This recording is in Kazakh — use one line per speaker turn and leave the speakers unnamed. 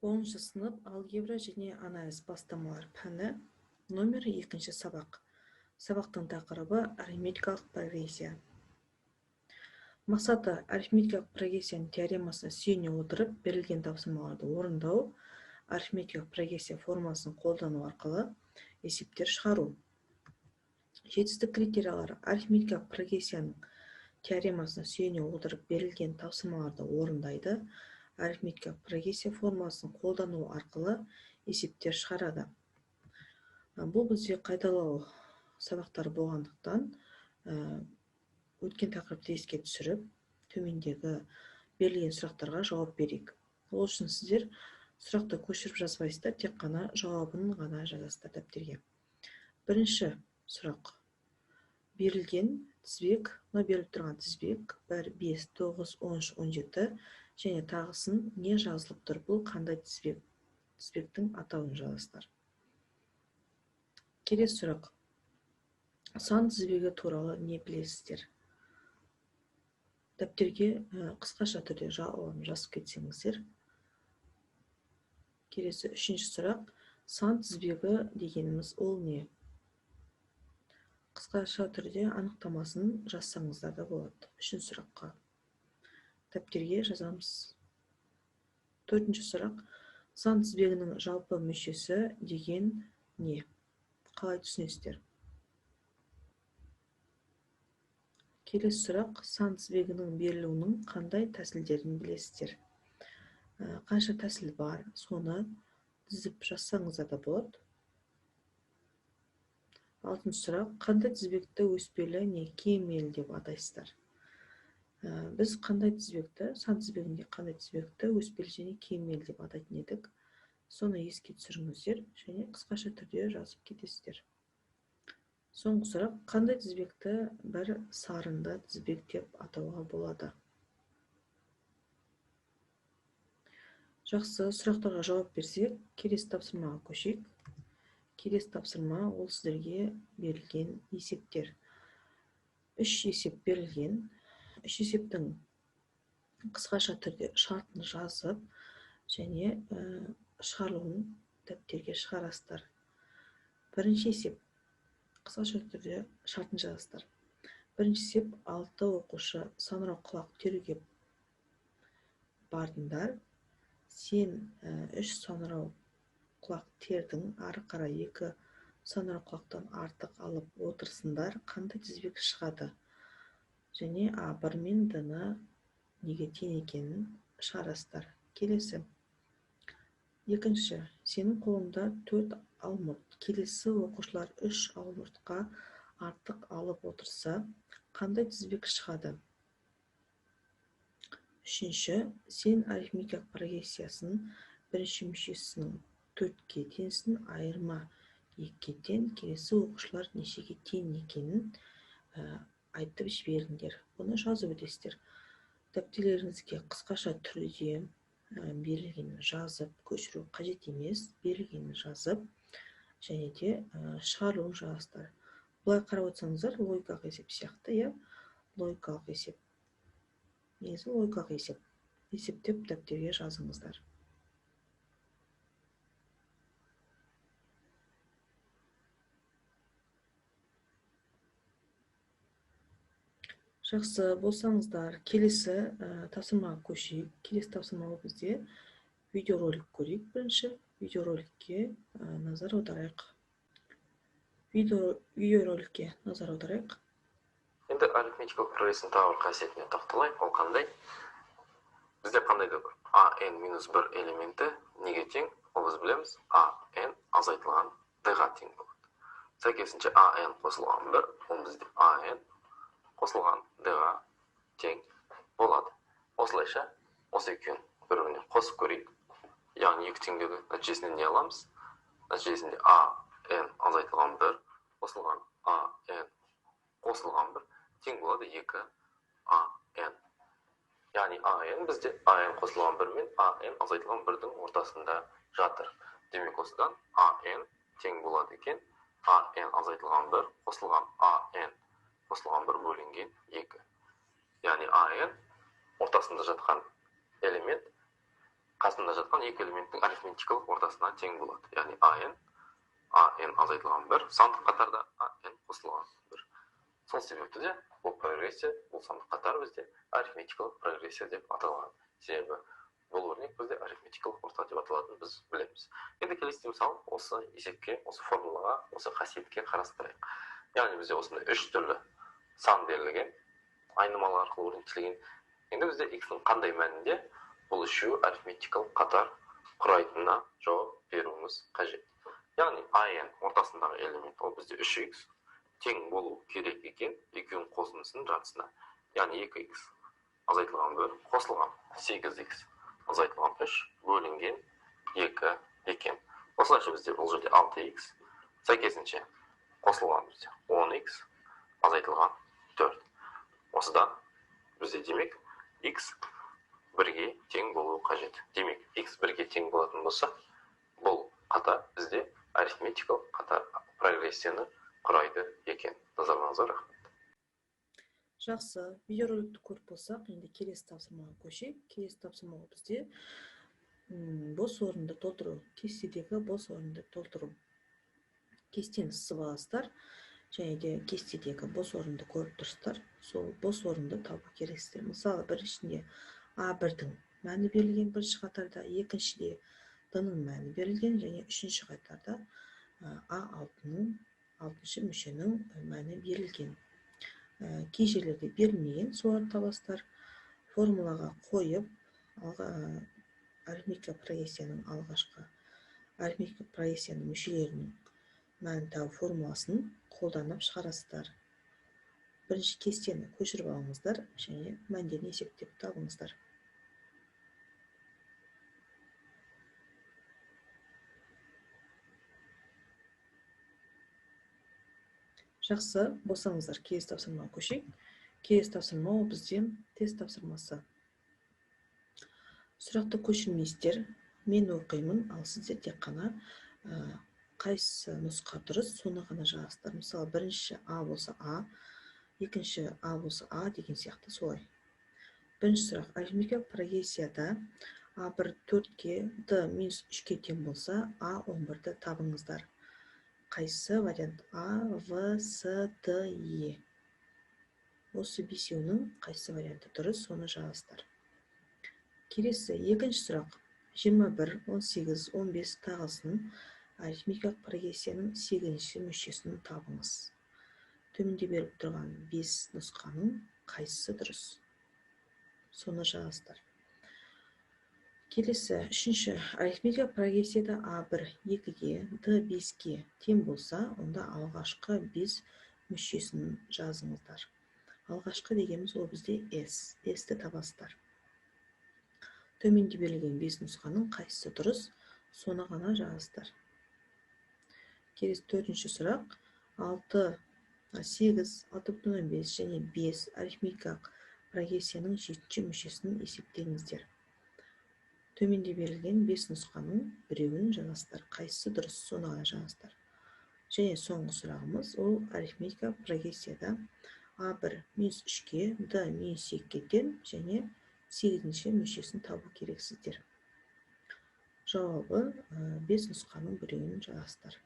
10 сынып алгебра және анализ бастамалар пәні номер 2 сабақ. Сабақтың тақырыбы арифметикалық прогрессия. Мақсаты арифметикалық прогрессияның теоремасына сүйене отырып берілген тапсырмаларды орындау, арифметикалық прогрессия формасын қолдану арқылы есептер шығару. Жетістік критериялары арифметикалық прогрессияның теоремасына сүйене отырып берілген тапсырмаларды орындайды, арифметикалық прогрессия формасын қолдану арқылы есептер шығарады. Бұл бізде қайталау сабақтар болғандықтан өткен тақырыпты еске түсіріп, төмендегі берілген сұрақтарға жауап берейік. Ол үшін сіздер сұрақты көшіріп жазбайсыздар, тек қана жауабын ғана жазасыздар дәптерге. Бірінші сұрақ. Берілген тізбек, беріліп тұрған тізбек 1, 5, 9, 13, 17 және тағысын не жазылып тұр? Бұл қандай тізбек? Тізбектің атауын жазасыздар. Келесі сұрақ. Сан тізбегі туралы не білесіздер? Дәптерге қысқаша түрде жазып кетсеңіздер. Келесі үшінші сұрақ. Сан тізбегі дегеніміз ол не? Қысқаша түрде анықтамасын жазсаңыздар да болады. Үшінші сұраққа дәптерге жазамыз. Төртінші сұрақ. Сан тізбегінің жалпы мүшесі деген не? Қалай түсінесіздер? Келесі сұрақ. Сан тізбегінің берілуінің қандай тәсілдерін білесіздер? Қанша тәсіл бар, соны тізіп жазсаңыздар да болады. Алтыншы сұрақ. Қандай тізбекті өспелі не кемелі деп атайсыздар? Біз қандай тізбекті, сан тізбегінде қандай тізбекті өспелі және кемелі деп атайтын едік? Соны еске түсіріңіздер және қысқаша түрде жазып кетесіздер. Соңғы сұрақ. Қандай тізбекті бір сарынды тізбек деп атауға болады? Жақсы, сұрақтарға жауап берсек, келесі тапсырмаға көшейік. Келесі тапсырма ол сіздерге берілген есептер. 3 есеп берілген. 3 есептің қысқаша түрде шартын жазып және шығарылуын дәптерге шығарасыздар. Бірінші есеп. Қысқаша түрде шартын жазасыздар. Бірінші есеп 6 оқушы саңырау құлақ теруге бардыңдар. Сен 3 саңырау құлақ тердің, ары қарай 2 саңырау құлақтан артық алып отырсыңдар, қандай тізбек шығады? Және А1 мен Д-ны неге тең екенін шығарасыздар. Келесі. Екінші. Сенің қолында 4 алмұрт. Келесі оқушылар 3 алмұртқа артық алып отырса, қандай тізбек шығады? Үшінші. Сен арифметикалық прогрессиясын бірінші мүшесінің 4-ке теңсін, айырма 2-ке тең, келесі оқушылар нешеге тең екенін айтып жіберіңдер. Бұны жазып өтесіздер. Дәптерлеріңізге қысқаша түрде берілгенін жазып көшіру қажет емес, берілгенін жазып және де шығарылуын жазасыздар. Бұлай қарап отырсаңыздар, логикалық есеп сияқты, логикалық есеп. Негізі логикалық есеп. Есептеп дәптерге жазыңыздар. Жақсы, болсаңыздар, келесі тапсырмаға көшейік. Келесі тапсырма бізде видеоролик көрейік. Бірінші видеороликке назар аударайық. Видеороликке назар аударайық.
Енді арифметикалық прогрессияның тағы бір қасиетіне тоқталайық. Ол қандай? Бізде қандай да бар? n-1 элементі неге тең? Ол біз білеміз. n азайтылған d-ға тең болады. Сәйкесінше n қосылған 1, ол бізде n қосылған d-ға тең болады. Осылайша, осы екеуін бір-біріне қосып көрейік. Яғни екі теңдеудің нәтижесінде не аламыз? Нәтижесінде n азайтылған 1 қосылған n қосылған 1 тең болады 2n. Яғни n бізде n қосылған 1 мен n азайтылған 1-дің ортасында жатыр. Демек осыдан n тең болады екен. n азайтылған 1 қосылған n қосылған 1 бөлінген 2. Яғни n ортасында жатқан элемент қасында жатқан екі элементтің арифметикалық ортасына тең болады. Яғни an азайтылған 1, сандық қатарда an қосылған 1. Сол себепті де бұл прогрессия, бұл сандық қатар бізде арифметикалық прогрессия деп аталған. Себебі бұл өрнек бізде арифметикалық орта деп аталатынын біз білеміз. Енді келесі мысал осы есепке, осы формулаға, осы қасиетке қарастырайық. Яғни бізде осындай 3 түрлі сан берілген, айнымалы арқылы өрнектелген. Енді бізде x-ның қандай мәнінде бұл үшеуі арифметикалық қатар құрайтынына жауап беруіміз қажет. Яғни an ортасындағы элемент ол бізде 3x тең болу керек екен екеуінің қосындысының жартысына. Яғни 2x азайтылған 1 қосылған 8x азайтылған 3 бөлінген 2 екен. Осылайша бізде бұл жерде 6x, сәйкесінше қосылған бізде 10x азайтылған 4. Осыдан бізде демек x 1-ге тең болуы қажет. Демек x 1-ге тең болатын болса, бұл қатар бізде арифметикалық қатар прогрессияны құрайды екен. Назарыңызға рахмет.
Жақсы, видеороликті көріп болсақ, енді келесі тапсырмаға көшейік. Келесі тапсырмаға бізде бос орынды толтыру, кестедегі бос орынды толтыру. Кестені сызып аласыздар, және де кестедегі бос орынды көріп тұрсыздар. Сол бос орынды табу керексіздер. Мысалы, біріншінде A1-дің мәні берілген бірінші қатарда, екіншіде D-ның мәні берілген, және үшінші қатарда A6-ның, 6-шы мүшенің мәні берілген. Кей жерлерде берілмеген, соларды табасыздар. Формулаға қойып, арифметика прогрессияның алғашқы арифметика прогрессияның мүшелерінің мәнін табу формуласын қолданып шығарасыздар. Бірінші кестені көшіріп алыңыздар, және мәндерін есептеп табыңыздар. Жақсы, болсаңыздар, келесі тапсырмаға көшейік. Келесі тапсырма ол бізде тест тапсырмасы. Сұрақты көшірмейсіздер, мен оқимын, ал сіздер тек қана қайсы нұсқа дұрыс, соны ғана жазасыздар. Мысалы, бірінші А болса А, екінші А болса А деген сияқты солай. Бірінші сұрақ, арифметикалық прогрессияда A1 4-ке, D минус 3-ке тең болса, A11-ді табыңыздар. Қайсы вариант? А, В, С, Д, Е. Осы бесеуінің қайсы варианты дұрыс, соны жазасыздар. Келесі, екінші сұрақ. 21, 18, 15 тағысын арифметикалық прогрессияның 8-ші мүшесін табыңыз. Төменде беріп тұрған 5 нұсқаның қайсысы дұрыс? Соны жазасыздар. Келесі, үшінші, арифметикалық прогрессияда A1 2-ге, D 5-ге тең болса, онда алғашқы 5 мүшесін жазыңыздар. Алғашқы дегеніміз ол бізде S. S-ті табасыздар. Төменде берілген 5 нұсқаның қайсысы дұрыс, соны ғана жазасыздар. Келесі, төртінші сұрақ. 8, 6,5 және 5 арифметикалық прогрессияның 7-ші мүшесін есептеңіздер. Төменде берілген 5 нұсқаның біреуін жазасыздар. Қайсысы дұрыс, соны ғана жазасыздар. Және соңғы сұрағымыз ол арифметикалық прогрессияда A1 минус 3-ке, D минус 2-ге тең және 8-ші мүшесін табу керексіздер. Жауабы 5 нұсқаның біреуін жазасыздар.